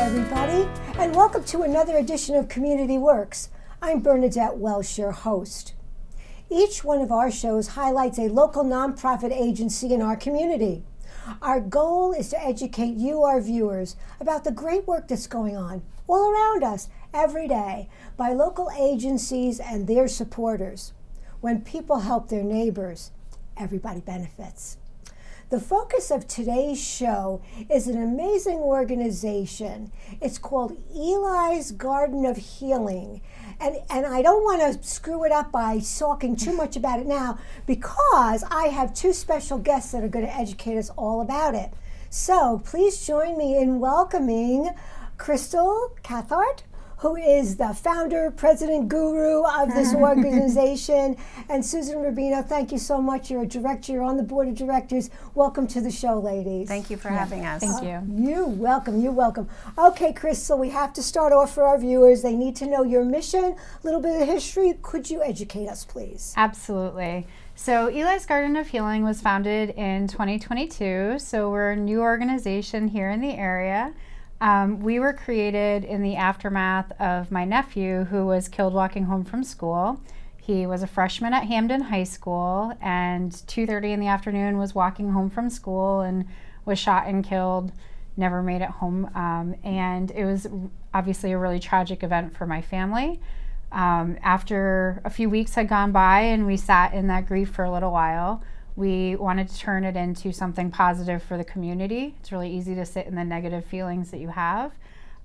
everybody, and welcome to another edition of Community Works. I'm Bernadette Welsh, your host. Each one of our shows highlights a local nonprofit agency in our community. Our goal is to educate you, our viewers, about the great work that's going on all around us every day by local agencies and their supporters. When people help their neighbors, everybody benefits. The focus of today's show is an amazing organization. It's called Elis Garden of Healing. And I don't want to screw it up by talking too much about it now because I have two special guests that are going to educate us all about it. So please join me in welcoming Crystal Cathart, who is the founder, president, guru of this organization, and Susan Rubino. Thank you so much. You're a director. You're on the board of directors. Welcome to the show, ladies. Thank you for having us. Thank you. You're welcome. You're welcome. Okay, Crystal, we have to start off for our viewers. They need to know your mission, a little bit of history. Could you educate us, please? Absolutely. So Elis Garden of Healing was founded in 2022. So we're a new organization here in the area. We were created in the aftermath of my nephew who was killed walking home from school. He was a freshman at Hamden High School and 2:30 in the afternoon was walking home from school and was shot and killed, never made it home. And it was obviously a really tragic event for my family. After a few weeks had gone by and we sat in that grief for a little while, we wanted to turn it into something positive for the community. It's really easy to sit in the negative feelings that you have.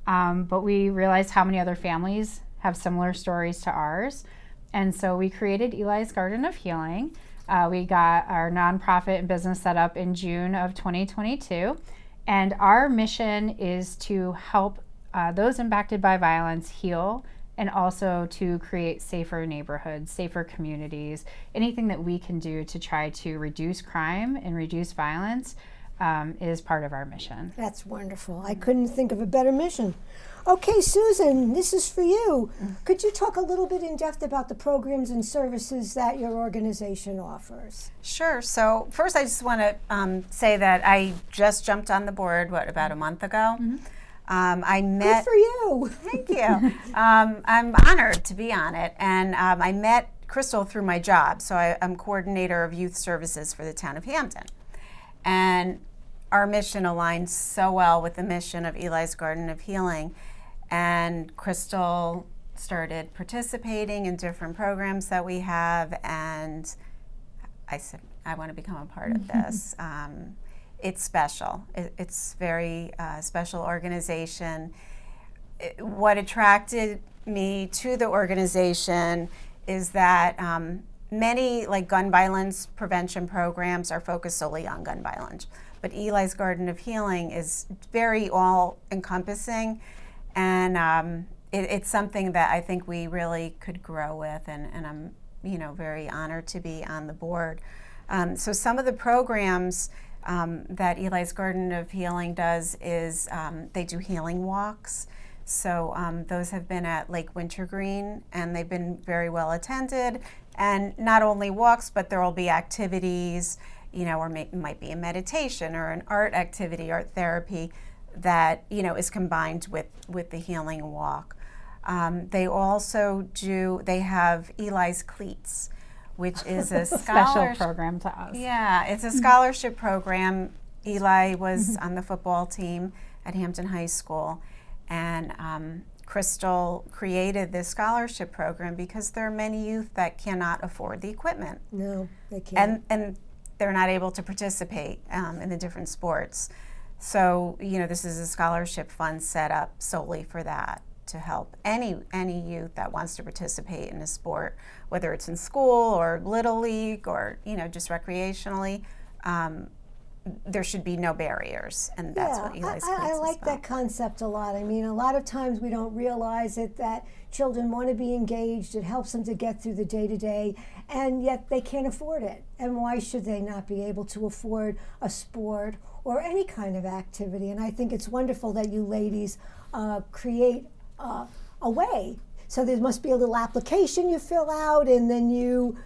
But we realized how many other families have similar stories to ours. And so we created Elis Garden of Healing. We got our nonprofit and business set up in June of 2022. And our mission is to help those impacted by violence heal, and also to create safer neighborhoods, safer communities, anything that we can do to try to reduce crime and reduce violence is part of our mission. That's wonderful. I couldn't think of a better mission. Okay, Susan, this is for you. Could you talk a little bit in depth about the programs and services that your organization offers? Sure. So first I just want to say that I just jumped on the board, about a month ago. Mm-hmm. I met. Good for you. Thank you. I'm honored to be on it. And I met Crystal through my job. So I'm coordinator of youth services for the town of Hampton. And our mission aligns so well with the mission of Elis Garden of Healing. And Crystal started participating in different programs that we have. And I said, I want to become a part of this. It's special. It's very special organization. What attracted me to the organization is that many gun violence prevention programs are focused solely on gun violence. But Elis Garden of Healing is very all-encompassing, and it's something that I think we really could grow with, and I'm very honored to be on the board. So some of the programs that Elis Garden of Healing does is they do healing walks. So those have been at Lake Wintergreen, and they've been very well attended. And not only walks, but there will be activities, or might be a meditation or an art activity, art therapy that is combined with the healing walk. They also they have Elis Cleats, which is a special program to us. Yeah, it's a scholarship program. Eli was on the football team at Hampton High School, and Crystal created this scholarship program because there are many youth that cannot afford the equipment. No, they can't. And they're not able to participate in the different sports. So, this is a scholarship fund set up solely for that, to help any youth that wants to participate in a sport, whether it's in school or Little League or just recreationally. There should be no barriers, and that's what Elis Cleats I like is that concept a lot. I mean, a lot of times we don't realize it, that children want to be engaged. It helps them to get through the day-to-day, and yet they can't afford it. And why should they not be able to afford a sport or any kind of activity? And I think it's wonderful that you ladies create a way. So there must be a little application you fill out, and then you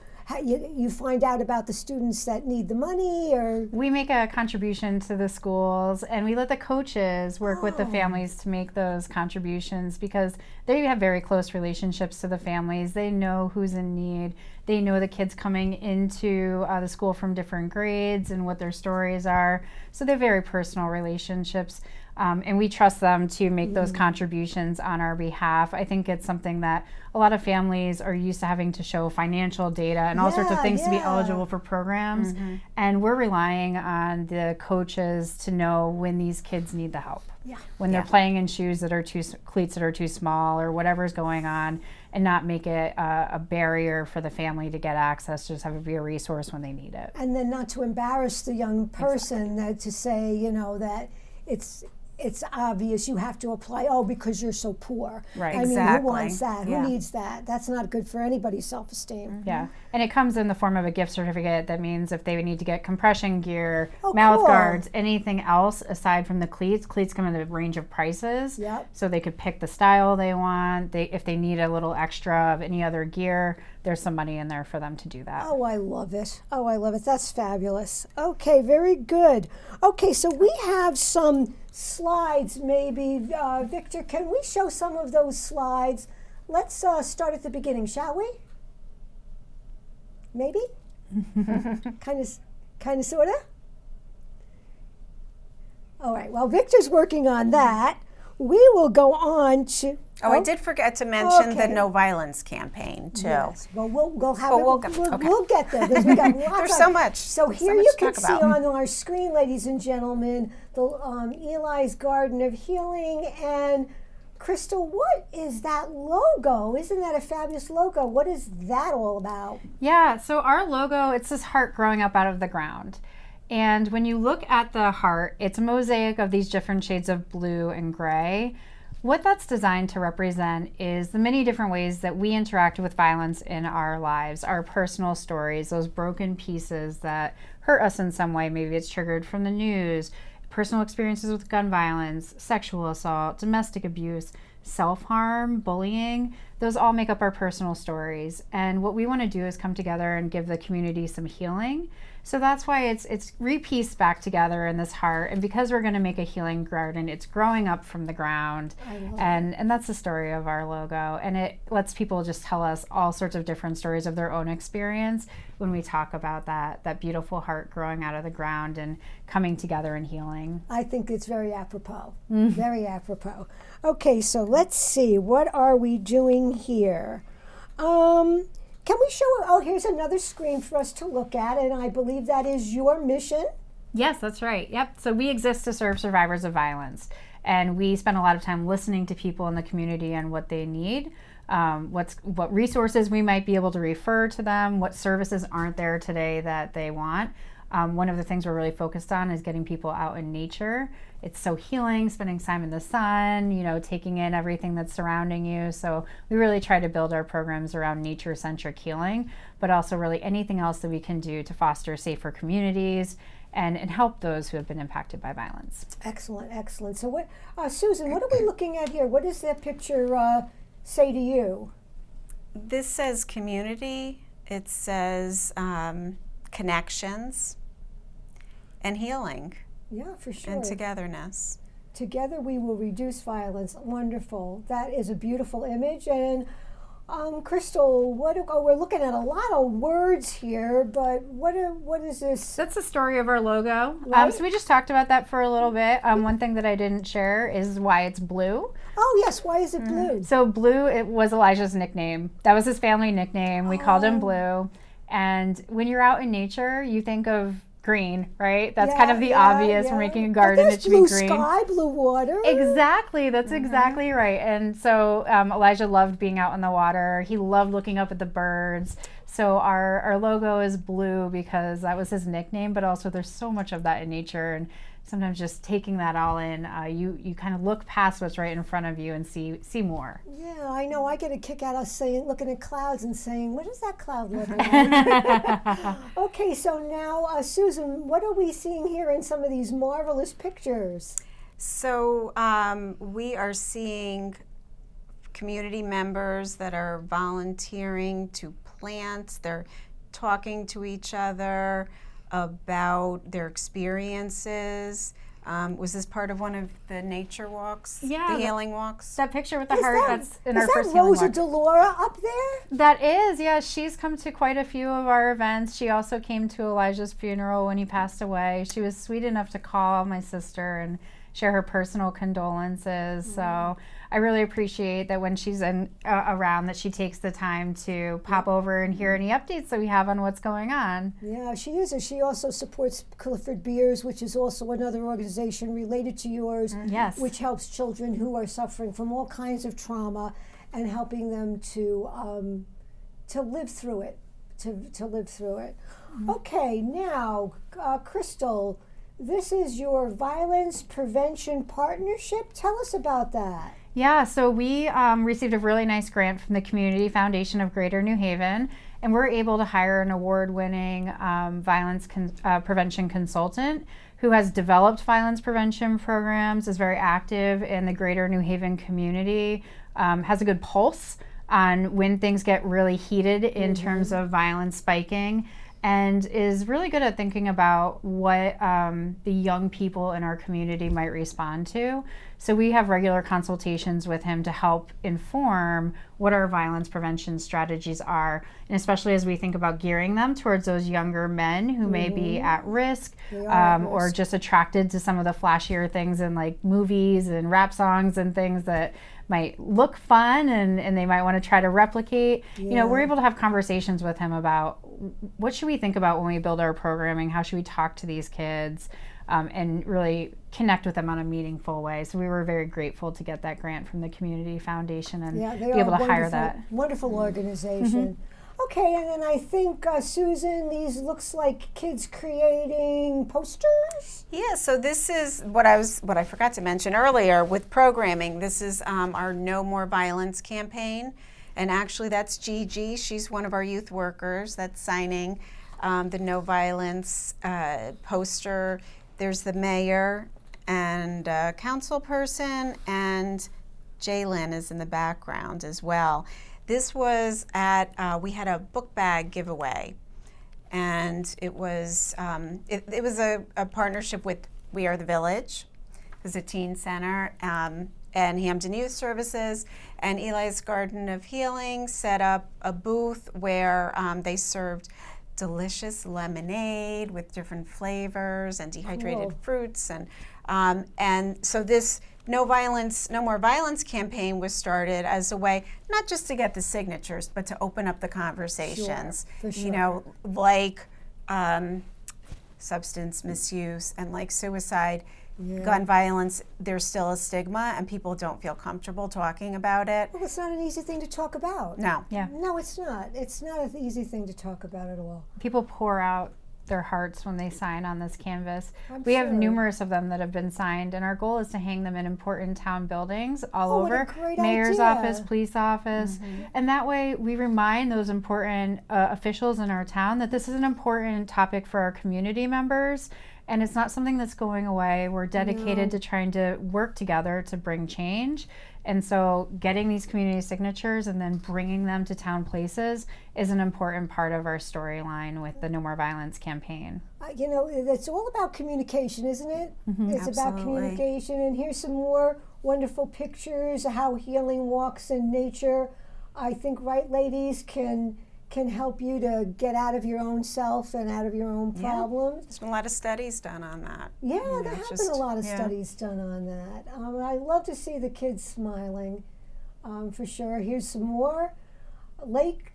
you find out about the students that need the money, or We make a contribution to the schools, and we let the coaches work with the families to make those contributions, because they have very close relationships to the families. They know who's in need. They know the kids coming into the school from different grades and what their stories are. So they're very personal relationships. And we trust them to make those contributions on our behalf. I think it's something that a lot of families are used to having to show financial data and all sorts of things to be eligible for programs. And we're relying on the coaches to know when these kids need the help. When they're playing in shoes that are cleats that are too small, or whatever's going on, and not make it a barrier for the family to get access, just have it be a resource when they need it. And then not to embarrass the young person, that to say, you know, that it's obvious you have to apply, because you're so poor. Right. I mean, who wants that? Yeah. Who needs that? That's not good for anybody's self-esteem. Yeah, and it comes in the form of a gift certificate. That means if they need to get compression gear, Oh, mouth cool. guards, anything else aside from the cleats come in a range of prices. Yep. So they could pick the style they want. If they need a little extra of any other gear, there's some money in there for them to do that. Oh, I love it. Oh, I love it. That's fabulous. Okay, very good. Okay, so we have some slides, maybe. Victor, can we show some of those slides? Let's start at the beginning, shall we? Maybe? Kind of, sort of? All right, while Victor's working on that, we will go on to... I did forget to mention the Okay. No Violence campaign, too. Yes. Well, we'll have But it. okay. We'll get there, because we got lots There's of- so much. So There's here so much you to can talk see about. on our screen, ladies and gentlemen, the Eli's Garden of Healing. And Crystal, what is that logo? Isn't that a fabulous logo? What is that all about? Yeah, so our logo, it's this heart growing up out of the ground. And when you look at the heart, it's a mosaic of these different shades of blue and gray. What that's designed to represent is the many different ways that we interact with violence in our lives, our personal stories, those broken pieces that hurt us in some way. Maybe it's triggered from the news, personal experiences with gun violence, sexual assault, domestic abuse, self-harm, bullying. Those all make up our personal stories. And what we want to do is come together and give the community some healing. So that's why it's repieced back together in this heart. And because we're going to make a healing garden, it's growing up from the ground. And that's the story of our logo. And it lets people just tell us all sorts of different stories of their own experience when we talk about that beautiful heart growing out of the ground and coming together and healing. I think it's very apropos. Very apropos. Okay, so let's see. What are we doing here? Can we show, here's another screen for us to look at, and I believe that is your mission. Yes, that's right. Yep. So we exist to serve survivors of violence. And we spend a lot of time listening to people in the community and what they need, what resources we might be able to refer to them, what services aren't there today that they want. One of the things we're really focused on is getting people out in nature. It's so healing, spending time in the sun, taking in everything that's surrounding you. So we really try to build our programs around nature-centric healing, but also really anything else that we can do to foster safer communities and help those who have been impacted by violence. Excellent, excellent. So what, Susan, what are we looking at here? What does that picture say to you? This says community. It says connections and healing. Yeah, for sure. And togetherness. Together we will reduce violence. Wonderful. That is a beautiful image. And Crystal, we're looking at a lot of words here, but what is this? That's the story of our logo. Right. So we just talked about that for a little bit. One thing that I didn't share is why it's blue. Oh yes, why is it blue? So Blue, it was Elijah's nickname. That was his family nickname. We called him Blue. And when you're out in nature, you think of green, right? That's kind of the obvious. We're making a garden, it should be green. Blue sky, blue water. Exactly, that's exactly right. And so Elijah loved being out in the water. He loved looking up at the birds. So our logo is blue because that was his nickname, but also there's so much of that in nature. And sometimes just taking that all in, you kind of look past what's right in front of you and see more. Yeah, I know. I get a kick out of looking at clouds and saying, what does that cloud look like? Okay, so now, Susan, what are we seeing here in some of these marvelous pictures? So we are seeing community members that are volunteering to plant. They're talking to each other about their experiences. Was this part of one of the nature walks? Yeah, the healing walks? That picture with the Is heart, that- that's in our Is first that healing Rosa walk. Delora up there? That is, yeah. She's come to quite a few of our events. She also came to Elijah's funeral when he passed away. She was sweet enough to call my sister and share her personal condolences. So I really appreciate that when she's around, that she takes the time to pop over and hear any updates that we have on what's going on. Yeah, she is. And she also supports Clifford Beers, which is also another organization related to yours, Yes. which helps children who are suffering from all kinds of trauma and helping them to live through it, to live through it. Okay, now, Crystal, this is your violence prevention partnership. Tell us about that. Yeah, so we received a really nice grant from the Community Foundation of Greater New Haven, and we're able to hire an award-winning violence prevention consultant who has developed violence prevention programs, is very active in the Greater New Haven community, has a good pulse on when things get really heated in terms of violence spiking, and is really good at thinking about what the young people in our community might respond to. So we have regular consultations with him to help inform what our violence prevention strategies are, and especially as we think about gearing them towards those younger men who may be at risk, or just attracted to some of the flashier things in like movies and rap songs and things that might look fun and they might want to try to replicate. You know, we're able to have conversations with him about what should we think about when we build our programming, how should we talk to these kids, and really connect with them on a meaningful way. So we were very grateful to get that grant from the Community Foundation and be able to hire that. Wonderful organization. Okay, and then I think, Susan, these looks like kids creating posters? Yeah, so this is what I forgot to mention earlier with programming. This is our No More Violence campaign. And actually that's Gigi. She's one of our youth workers that's signing the No Violence poster. There's the mayor and council person, and Jalen is in the background as well. This was at, we had a book bag giveaway, and it was a partnership with We Are the Village, who's a teen center, and Hampton Youth Services, and Elis Garden of Healing set up a booth where they served delicious lemonade with different flavors and dehydrated fruits, and so this No More Violence campaign was started as a way not just to get the signatures, but to open up the conversations. For sure. You know, like substance misuse and like suicide, gun violence. There's still a stigma, and people don't feel comfortable talking about it. Well, it's not an easy thing to talk about. No. Yeah. No, it's not. It's not an easy thing to talk about at all. People pour out their hearts when they sign on this canvas. I'm We have sure. numerous of them that have been signed, and our goal is to hang them in important town buildings all Oh, what a over, great mayor's idea. office, police office, and that way we remind those important officials in our town that this is an important topic for our community members, and it's not something that's going away. We're dedicated to trying to work together to bring change. And so getting these community signatures and then bringing them to town places is an important part of our storyline with the No More Violence campaign. You know, it's all about communication, isn't it? It's about Absolutely. communication. And here's some more wonderful pictures of how healing walks in nature, I think, right, ladies, can help you to get out of your own self and out of your own problems. There's been a lot of studies done on that. Yeah, You know, there have just- been a lot of yeah. studies done on that. I love to see the kids smiling, for sure. Here's some more. The lake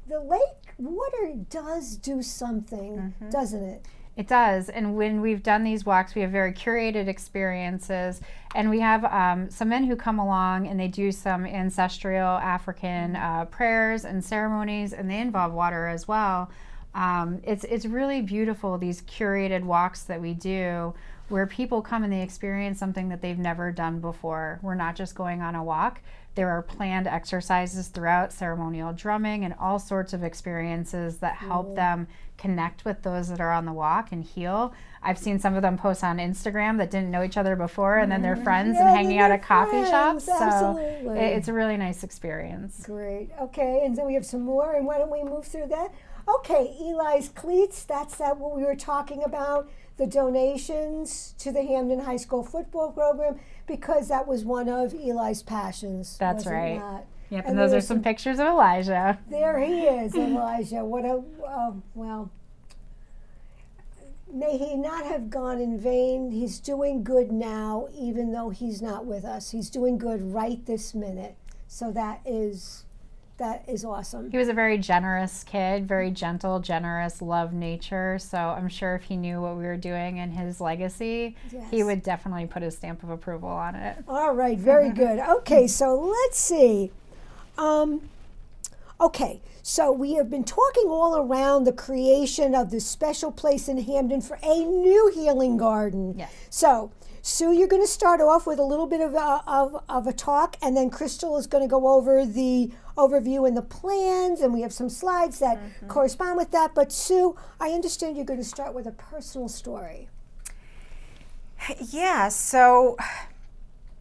water does do something, doesn't it? It does, and when we've done these walks, we have very curated experiences, and we have some men who come along and they do some ancestral African prayers and ceremonies, and they involve water as well. It's really beautiful, these curated walks that we do, where people come and they experience something that they've never done before. We're not just going on a walk. There are planned exercises throughout, ceremonial drumming, and all sorts of experiences that help them connect with those that are on the walk and heal. I've seen some of them post on Instagram that didn't know each other before, and then they're friends and hanging out at coffee shops. Absolutely. So it's a really nice experience. Great. Okay, and then we have some more, and why don't we move through that? Okay, Eli's cleats, that's what we were talking about, the donations to the Hampden High School football program, because that was one of Eli's passions. That's was it right. not? Yep, and those are some pictures of Elijah. There he is, Elijah. What a, well, may he not have gone in vain. He's doing good now, even though he's not with us. He's doing good right this minute. So that is awesome. He was a very generous kid, very gentle, generous, loved nature. So I'm sure if he knew what we were doing and his legacy, he would definitely put his stamp of approval on it. All right, very good. Okay, so let's see. Okay, so we have been talking all around the creation of this special place in Hampden for a new healing garden. Yes. So, Sue, you're going to start off with a little bit of a talk, and then Crystal is going to go over the overview and the plans, and we have some slides that correspond with that. But Sue, I understand you're going to start with a personal story. Yeah, so,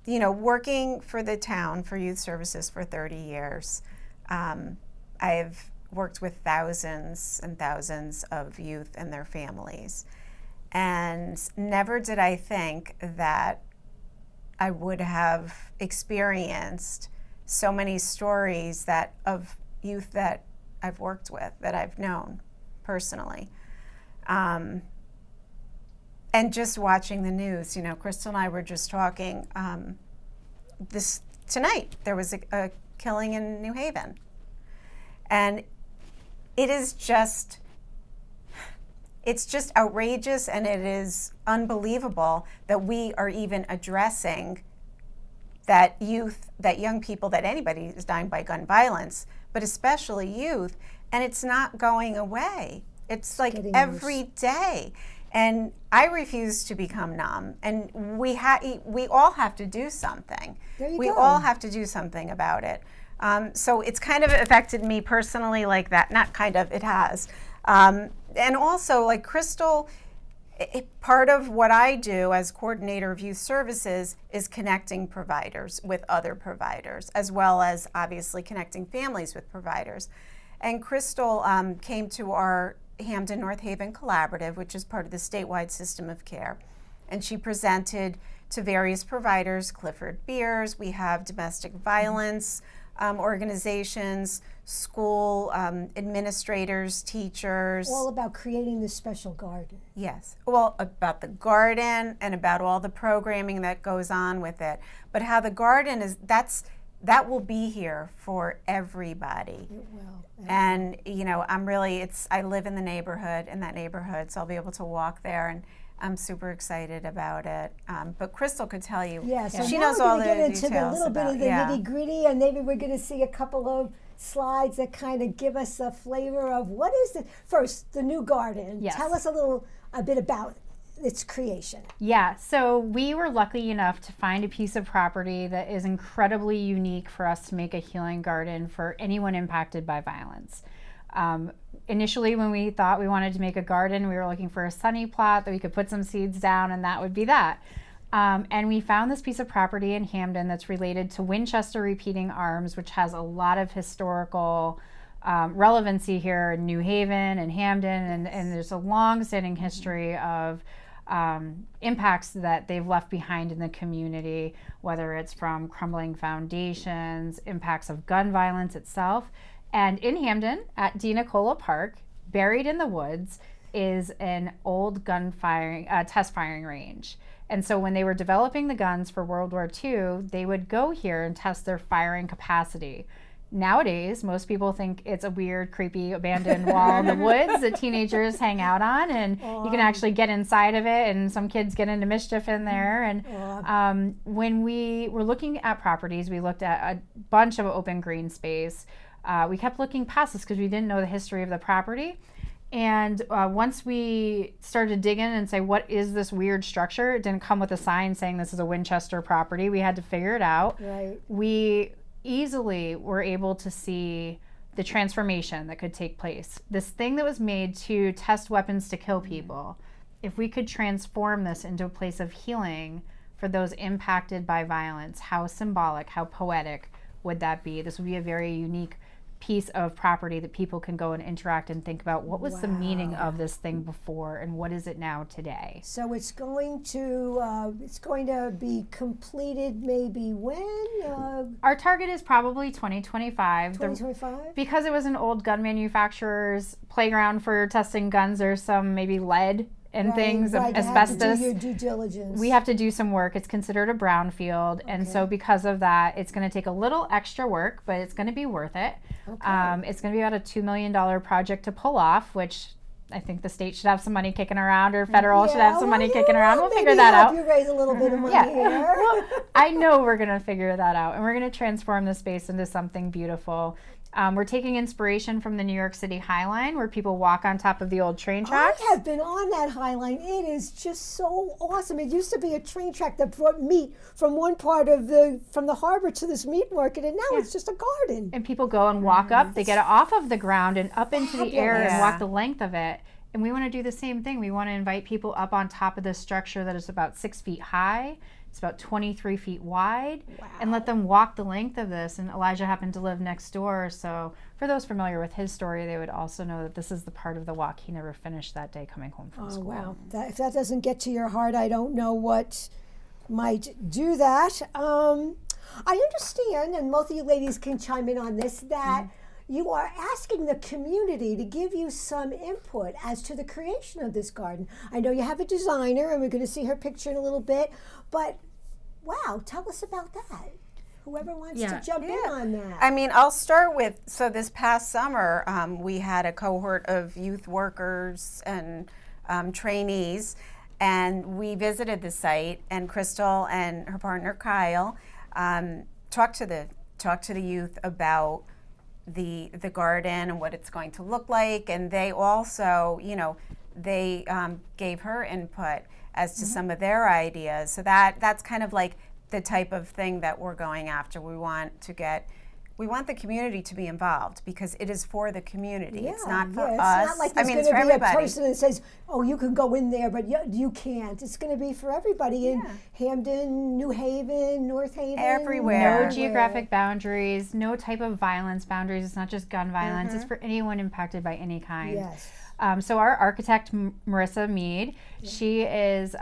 working for the town for youth services for 30 years, I've worked with thousands and thousands of youth and their families. And never did I think that I would have experienced so many stories of youth that I've worked with, that I've known personally. And just watching the news, Crystal and I were just talking tonight. There was a killing in New Haven. And it's just outrageous, and it is unbelievable that we are even addressing that young people, that anybody is dying by gun violence, but especially youth, and it's not going away. It's like every day. And I refuse to become numb, and we all have to do something. We all have to do something about it. So it's kind of affected me personally like that. Not kind of, it has. And also, like Crystal, part of what I do as coordinator of youth services is connecting providers with other providers, as well as obviously connecting families with providers. And Crystal came to our Hampden North Haven Collaborative, which is part of the statewide system of care. And she presented to various providers, Clifford Beers, we have domestic violence organizations, school administrators, teachers. All about creating this special garden. Yes, well, about the garden and about all the programming that goes on with it. But how the garden that will be here for everybody. It will. And I live in that neighborhood, so I'll be able to walk there, and I'm super excited about it. But Crystal could tell you. Yeah, so she now knows we're all going the to get into details the little bit about, of the nitty gritty, and maybe we're going to see a couple of slides that kind of give us a flavor of what is it. First, the new garden. Yes. Tell us a bit about its creation. Yeah, so we were lucky enough to find a piece of property that is incredibly unique for us to make a healing garden for anyone impacted by violence. Initially, when we thought we wanted to make a garden, we were looking for a sunny plot that we could put some seeds down, and that would be that. And we found this piece of property in Hampden that's related to Winchester Repeating Arms, which has a lot of historical relevancy here in New Haven and Hampden, and there's a long-standing history of impacts that they've left behind in the community, whether it's from crumbling foundations, impacts of gun violence itself. And in Hampden, at DeNicola Park, buried in the woods, is an old gun firing, test firing range. And so when they were developing the guns for World War II, they would go here and test their firing capacity. Nowadays, most people think it's a weird, creepy, abandoned wall in the woods that teenagers hang out on, and you can actually get inside of it, and some kids get into mischief in there. And when we were looking at properties, we looked at a bunch of open green space. We kept looking past this because we didn't know the history of the property. And once we started digging and say, what is this weird structure? It didn't come with a sign saying this is a Winchester property. We had to figure it out. Right. We easily were able to see the transformation that could take place. This thing that was made to test weapons to kill people, if we could transform this into a place of healing for those impacted by violence, how symbolic, how poetic would that be? This would be a very unique piece of property that people can go and interact and think about what was the meaning of this thing before and what is it now today. So it's going to be completed maybe when? Our target is probably 2025. 2025? Because it was an old gun manufacturer's playground for testing guns, there's some maybe lead and things, asbestos. To do your due diligence. We have to do some work. It's considered a brownfield, and so because of that, it's going to take a little extra work, but it's going to be worth it. It's going to be about a $2 million project to pull off, which I think the state should have some money kicking around, or federal should have some money kicking around. We'll figure that out. You raise a little bit of money here. Well, I know we're going to figure that out, and we're going to transform the space into something beautiful. We're taking inspiration from the New York City High Line, where people walk on top of the old train tracks. I have been on that High Line. It is just so awesome. It used to be a train track that brought meat from one part of from the harbor to this meat market, and now it's just a garden. And people go and walk up. They get it off of the ground and up into the air and walk the length of it. And we want to do the same thing. We want to invite people up on top of this structure that is about 6 feet high. It's about 23 feet wide, and let them walk the length of this. And Elijah happened to live next door, so for those familiar with his story, they would also know that this is the part of the walk he never finished that day coming home from school. Wow. If that doesn't get to your heart, I don't know what might do that. I understand, and both of you ladies can chime in on this, that you are asking the community to give you some input as to the creation of this garden. I know you have a designer, and we're going to see her picture in a little bit, but wow, tell us about that. Whoever wants to jump in on that. I mean, I'll start with, so this past summer, we had a cohort of youth workers and trainees, and we visited the site, and Crystal and her partner Kyle talked to the youth about the garden and what it's going to look like, and they also, they gave her input as to some of their ideas. So that's kind of like the type of thing that we're going after. We want the community to be involved because it is for the community. It's not for us. It's not like there's going to be a person that says, "Oh, you can go in there, but you can't." It's going to be for everybody in Hampden, New Haven, North Haven, everywhere. No geographic boundaries, no type of violence boundaries. It's not just gun violence. It's for anyone impacted by any kind. Yes. So our architect, Marissa Mead, she is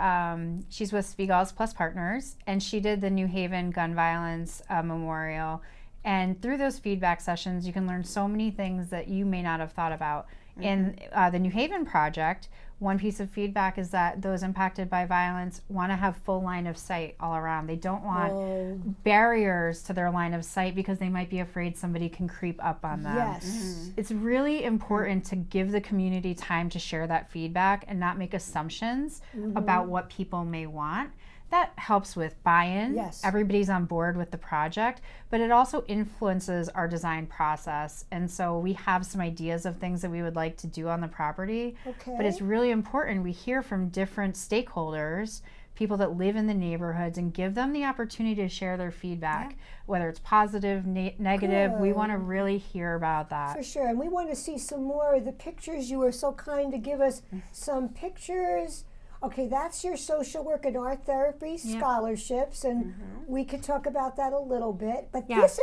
she's with Spiegel's Plus Partners, and she did the New Haven Gun Violence Memorial. And through those feedback sessions, you can learn so many things that you may not have thought about. In the New Haven project, one piece of feedback is that those impacted by violence want to have full line of sight all around. They don't want barriers to their line of sight because they might be afraid somebody can creep up on them. Yes. It's really important to give the community time to share that feedback and not make assumptions about what people may want. That helps with buy-in. Yes. Everybody's on board with the project, but it also influences our design process. And so we have some ideas of things that we would like to do on the property. Okay. But it's really important we hear from different stakeholders, people that live in the neighborhoods, and give them the opportunity to share their feedback, whether it's positive, negative. We want to really hear about that. For sure. And we want to see some more of the pictures. You were so kind to give us some pictures. Okay, that's your social work and art therapy scholarships, and we could talk about that a little bit. But this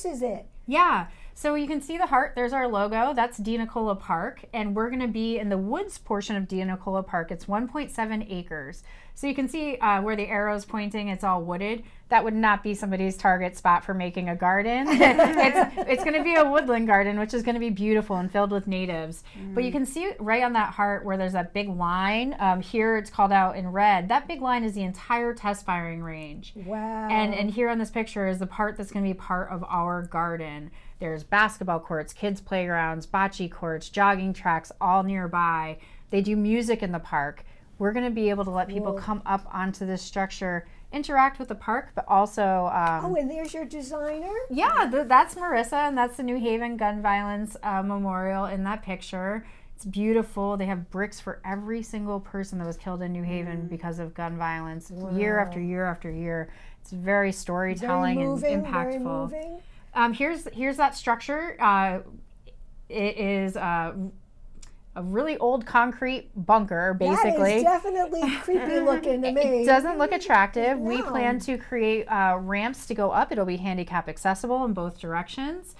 is it. Yeah. So you can see the heart. There's our logo. That's De Nicola Park, and we're going to be in the woods portion of De Nicola Park. It's 1.7 acres. So you can see where the arrow's pointing. It's all wooded. That would not be somebody's target spot for making a garden. It's going to be a woodland garden, which is going to be beautiful and filled with natives. But you can see right on that heart where there's that big line. Here it's called out in red. That big line is the entire test firing range. Wow. And here on this picture is the part that's going to be part of our garden. There's basketball courts, kids' playgrounds, bocce courts, jogging tracks, all nearby. They do music in the park. We're going to be able to let people come up onto this structure, interact with the park, but also... and there's your designer? Yeah, that's Marissa, and that's the New Haven Gun Violence Memorial in that picture. It's beautiful. They have bricks for every single person that was killed in New Haven because of gun violence, year after year after year. It's very storytelling and impactful. Very moving. Here's that structure. It is a really old concrete bunker, basically. That is definitely creepy looking to me. It doesn't look attractive. No. We plan to create ramps to go up. It'll be handicap accessible in both directions.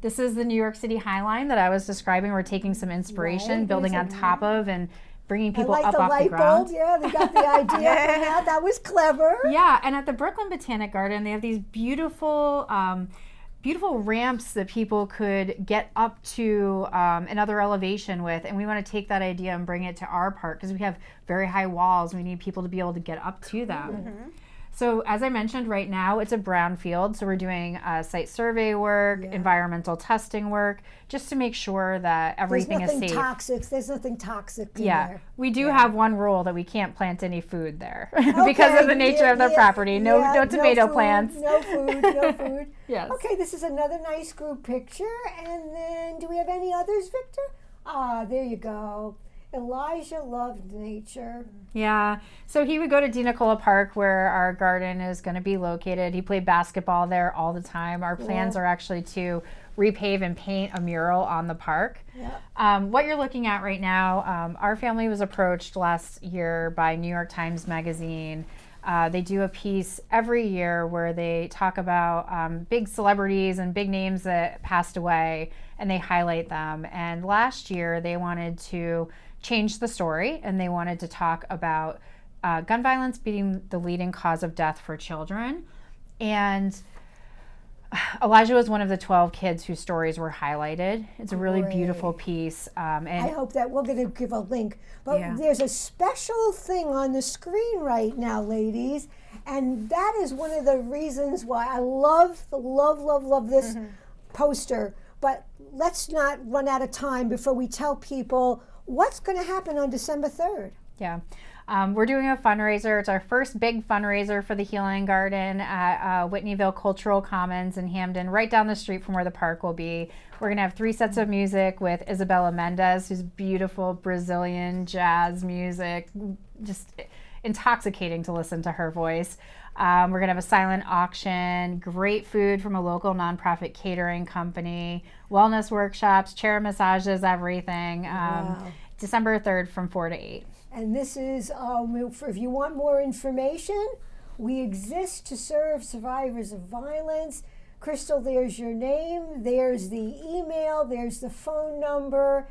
This is the New York City High Line that I was describing. We're taking some inspiration, Right. building on top of, and bringing people I like up the off light the ground. bulb. Yeah, they got the idea for that. That was clever. Yeah, and at the Brooklyn Botanic Garden, they have these beautiful ramps that people could get up to another elevation with, and we want to take that idea and bring it to our park because we have very high walls. We need people to be able to get up to them. Mm-hmm. So as I mentioned, right now it's a brownfield, so we're doing site survey work, environmental testing work, just to make sure that everything is safe. There's nothing toxic in Yeah, there. we do have one rule that we can't plant any food there because of the nature of the property. No tomato food, plants. No food, no food. Yes. Okay, this is another nice group picture. And then do we have any others, Victor? Ah, there you go. Elijah loved nature. Yeah, so he would go to Di Nicola Park where our garden is going to be located. He played basketball there all the time. Our plans are actually to repave and paint a mural on the park. Yep. What you're looking at right now, our family was approached last year by New York Times Magazine. They do a piece every year where they talk about big celebrities and big names that passed away, and they highlight them. And last year they wanted to change the story, and they wanted to talk about gun violence being the leading cause of death for children. And Elijah was one of the 12 kids whose stories were highlighted. It's a really beautiful piece. And I hope that we're going to give a link. But there's a special thing on the screen right now, ladies. And that is one of the reasons why I love this poster. But let's not run out of time before we tell people what's going to happen on December 3rd. Yeah. We're doing a fundraiser. It's our first big fundraiser for the Healing Garden at Whitneyville Cultural Commons in Hamden, right down the street from where the park will be. We're going to have 3 sets of music with Isabella Mendez, who's beautiful Brazilian jazz music, just intoxicating to listen to her voice. We're going to have a silent auction, great food from a local nonprofit catering company, wellness workshops, chair massages, everything. December 3rd from 4 to 8. And this is, if you want more information, we exist to serve survivors of violence. Crystal, there's your name, there's the email, there's the phone number.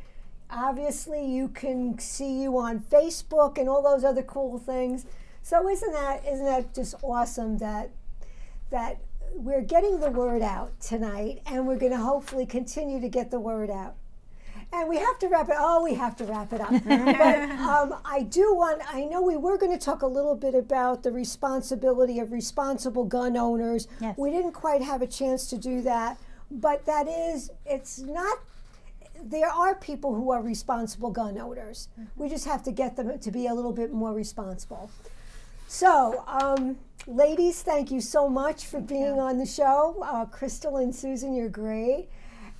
Obviously, you can see you on Facebook and all those other cool things. So isn't that just awesome that we're getting the word out tonight, and we're going to hopefully continue to get the word out. And we have to wrap it. Oh, we have to wrap it up. But I know we were going to talk a little bit about the responsibility of responsible gun owners. Yes. We didn't quite have a chance to do that, but it's not. There are people who are responsible gun owners. We just have to get them to be a little bit more responsible. So, ladies, thank you so much for being on the show. Crystal and Susan, you're great.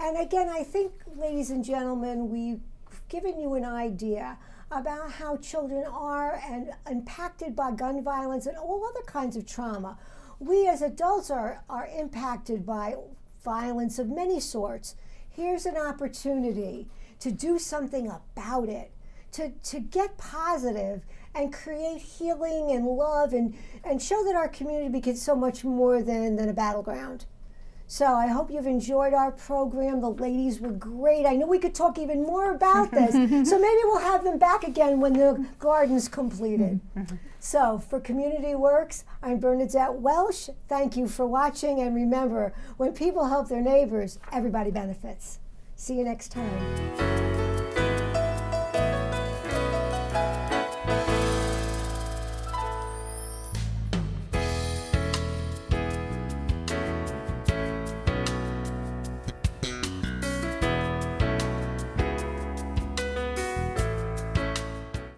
And again, I think, ladies and gentlemen, we've given you an idea about how children are and impacted by gun violence and all other kinds of trauma. We as adults are impacted by violence of many sorts. Here's an opportunity to do something about it, to get positive and create healing and love and show that our community becomes so much more than a battleground. So I hope you've enjoyed our program. The ladies were great. I know we could talk even more about this. So maybe we'll have them back again when the garden's completed. So for Community Works, I'm Bernadette Welsh. Thank you for watching. And remember, when people help their neighbors, everybody benefits. See you next time.